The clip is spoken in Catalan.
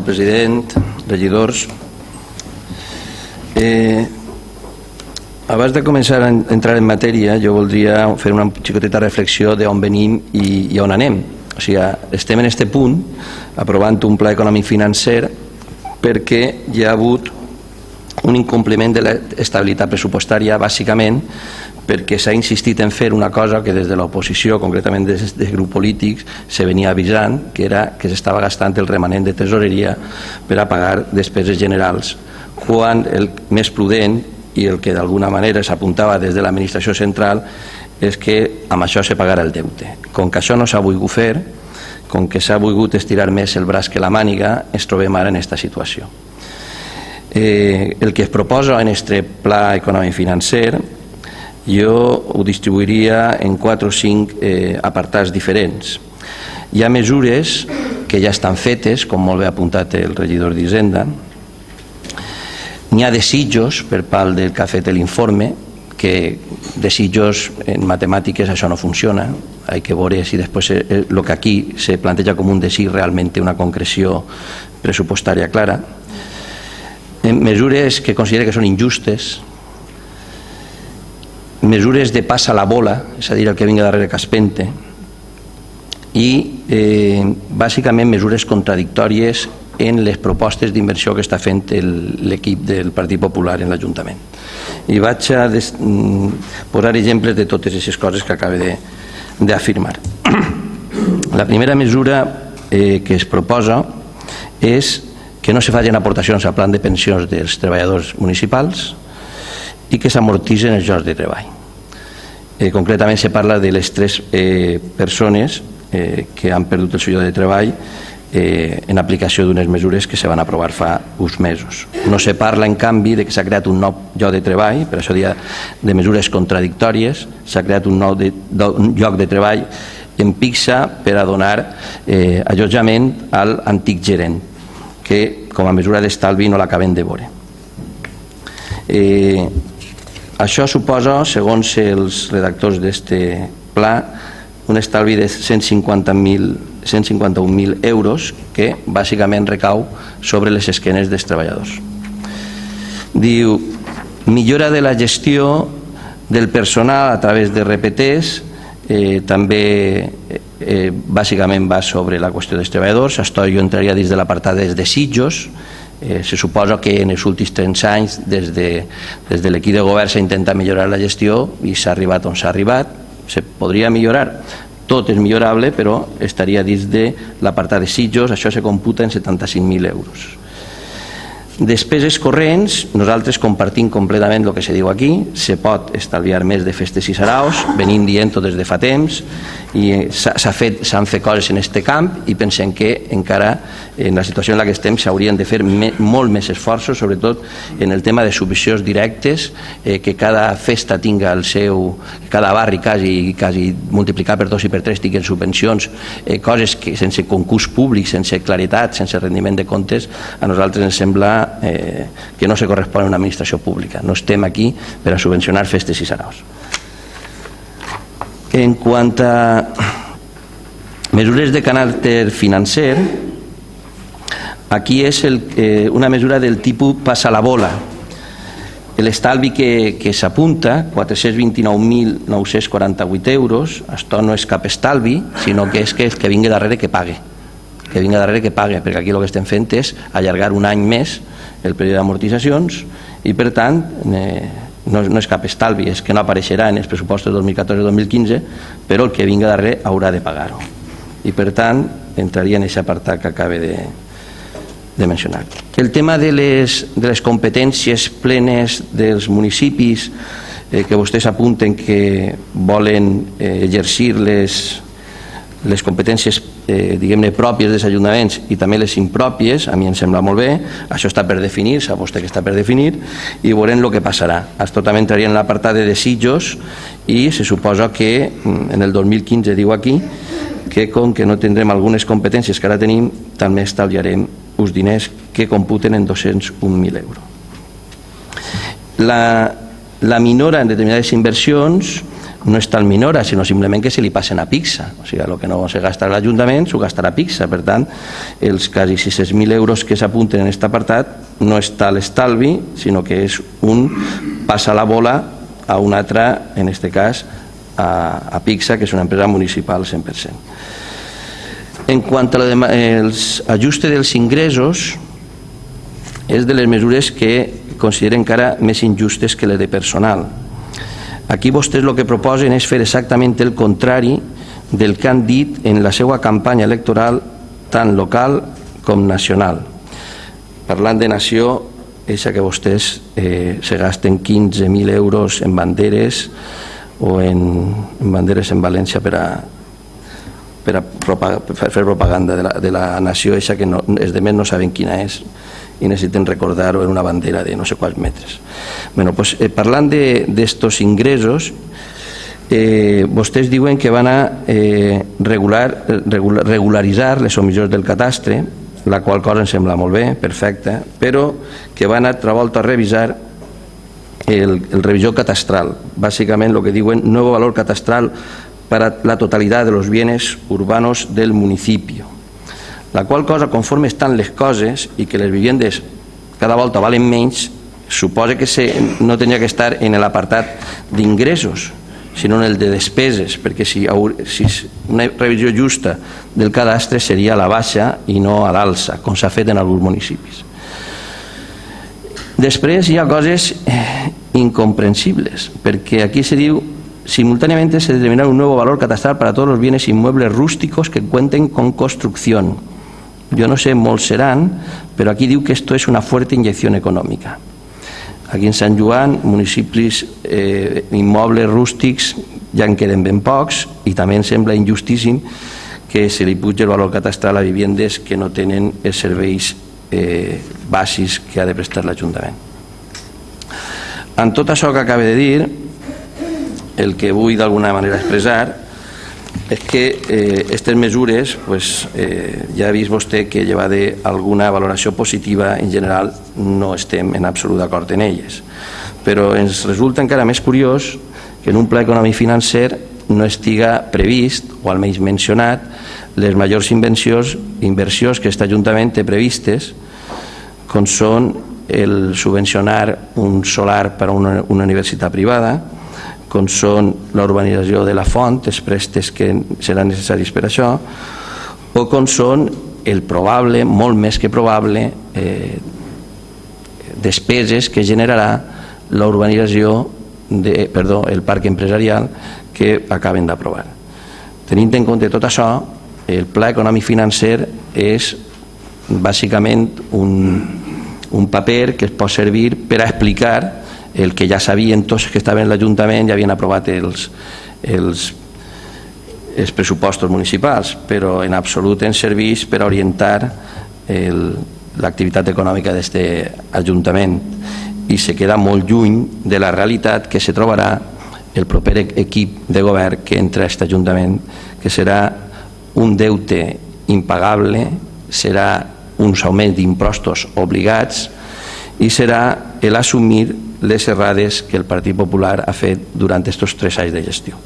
President, regidors, abans de començar a entrar en matèria, jo voldria fer una xicoteta reflexió d'on venim i on anem. O sigui, estem en aquest punt aprovant un pla econòmic financer perquè hi ha hagut un incompliment de l'estabilitat pressupostària, bàsicament perquè s'ha insistit en fer una cosa que des de l'oposició, concretament des de grups polítics, se venia avisant, que era que s'estava gastant el remanent de tesoreria per a pagar despeses generals, quan el més prudent i el que d'alguna manera s'apuntava des de l'administració central és que amb això se pagarà el deute. Com que això no s'ha volgut fer, com que s'ha volgut estirar més el braç que la màniga, ens trobem ara en aquesta situació. El que es proposa en aquest pla econòmic financer jo ho distribuiria en 4 o 5 apartats diferents. Hi ha mesures que ja estan fetes, com molt bé ha apuntat el regidor d'Hisenda. N'hi ha desitjos per part del que ha fet l'informe, que desitjos en matemàtiques això no funciona. Hay que veure si després el que aquí se planteja com un desig realment té una concreció pressupostària clara. Mesures que considera que són injustes, mesures de passa la bola, és a dir, el que vinga darrere que espente, i bàsicament mesures contradictòries en les propostes d'inversió que està fent l'equip del Partit Popular en l'Ajuntament. I vaig a posar exemples de totes aquestes coses que acabo d'afirmar. La primera mesura que es proposa és que no se facin aportacions al plan de pensions dels treballadors municipals i que s'amortitzen els llocs de treball. Concretament se parla de les 3 persones que han perdut el seu lloc de treball en aplicació d'unes mesures que se van aprovar fa uns mesos. No se parla, en canvi, de que s'ha creat un nou lloc de treball, per això dia de mesures contradictòries, s'ha creat un nou lloc de treball en Pixa per a donar allotjament a l'antic gerent, que com a mesura d'estalvi no l'acabem de veure. Això suposa, segons els redactors d'aquest pla, un estalvi de 151.000 euros que bàsicament recau sobre les esquenes dels treballadors. Diu, millora de la gestió del personal a través de RPTs, també bàsicament va sobre la qüestió dels treballadors. Això jo entraria dins de l'apartat dels desitjos. Se suposa que en els últims 30 anys des de l'equip de govern s'ha intentat millorar la gestió i s'ha arribat on s'ha arribat. Se podria millorar, tot és millorable, però estaria dins de l'apartat de desitjos. Això se computa en 75.000 euros. Despeses corrents, nosaltres compartim completament el que se diu aquí. Se pot estalviar més de festes i saraos, venim dient-ho des de fa temps, i s'han fet coses en aquest camp i pensem que encara en la situació en la que estem s'haurien de fer molt més esforços, sobretot en el tema de subvencions directes, que cada festa tinga el seu, cada barri quasi multiplicar per 2 i per 3 tinguin subvencions, coses que sense concurs públic, sense claretat, sense rendiment de comptes, a nosaltres ens sembla que no se correspon a una administració pública. No estem aquí per a subvencionar festes i saraos. En quant a mesures de caràcter financer, aquí és una mesura del tipus passa la bola. L'estalvi que s'apunta, 429.948 euros, això no és cap estalvi, sinó que és que el que vingui darrere que pague. Perquè aquí el que estem fent és allargar un any més el període d'amortitzacions i, per tant, no és cap estalvi, és que no apareixerà en els pressupostos 2014-2015, però el que vingui darrere haurà de pagar-ho. I, per tant, entraria en aquest apartat que acabo de mencionar. El tema de les competències plenes dels municipis, que vostès apunten que volen exercir les competències diguem-ne pròpies dels ajuntaments i també les impròpies, a mi em sembla molt bé. Això està per definir, sap vostè que està per definir, i veurem el que passarà. Esto també entraria en l'apartat de desitjos i se suposa que en el 2015 diu aquí que com que no tindrem algunes competències que ara tenim, també estalviarem uns diners que computen en 201.000 euros. La minora en determinades inversions no és tal minora, sinó simplement que se li passen a Pixa. O sigui, el que no se gasta l'Ajuntament s'ho gastarà a Pixa. Per tant, els quasi 600.000 euros que s'apunten en aquest apartat no és tal estalvi, sinó que és un passa la bola a un altre, en aquest cas a Pixa, que és una empresa municipal 100%. En quant als ajustes dels ingressos, és de les mesures que consideren encara més injustes que les de personal. Aquí vostès el que proposen és fer exactament el contrari del que han dit en la seva campanya electoral tant local com nacional. Parlant de nació, és que vostès se gasten 15.000 euros en banderes o en banderes en València per fer propaganda de la nació, eixa que els demés no saben quina és i necessiten recordar-ho en una bandera de no sé quants metres. Parlant d'estos ingressos, vostès diuen que van a regularitzar les omissions del catastre, la qual cosa em sembla molt bé, perfecta, però que van altra volta a revisar el revisor catastral. Bàsicament el que diuen, nuevo valor catastral para la totalidad de los bienes urbanos del municipio. La qual cosa, conforme estan les coses i que les viviendes cada volta valen menys, suposa que no tenia que estar en l'apartat d'ingressos, sinó en el de despeses, perquè si una revisió justa del cadastre seria a la baixa i no a l'alça, com s'ha fet en alguns municipis. Després hi ha coses incomprensibles, perquè aquí se diu simultáneamente se determinará un nuevo valor catastral para todos los bienes inmuebles rústicos que cuenten con construcción. Yo no sé, molts seran, però aquí diu que esto es una fuerte inyección económica. Aquí en Sant Joan, municipis immobles rústics ja en queden ben pocs i també em sembla injustíssim que se li pugi el valor catastral a viviendes que no tenen els serveis bàsics que ha de prestar l'Ajuntament. En tot això que acabo de dir, el que vull d'alguna manera expressar és que aquestes mesures, ja ha vist vostè que llevat d'alguna valoració positiva, en general no estem en absolut d'acord en elles, però ens resulta encara més curiós que en un pla econòmic financer no estiga previst, o almenys mencionat, les majors inversions que aquest Ajuntament té previstes, com són el subvencionar un solar per a una universitat privada, com són la urbanització de la font, els préstecs que seran necessaris per això, o com són el probable, molt més que probable, despeses que generarà la urbanització, el parc empresarial que acaben d'aprovar. Tenint en compte tot això, el pla econòmic financer és bàsicament un paper que es pot servir per a explicar el que ja sabien tots que estaven en l'Ajuntament i havien aprovat els pressupostos municipals, però en absolut ens serveix per a orientar l'activitat econòmica d'aquest Ajuntament i se queda molt lluny de la realitat que se trobarà el proper equip de govern que entra a aquest Ajuntament, que serà un deute impagable, serà uns augments d'impostos obligats i serà l'assumir les errades que el Partit Popular ha fet durant aquests 3 anys de gestió.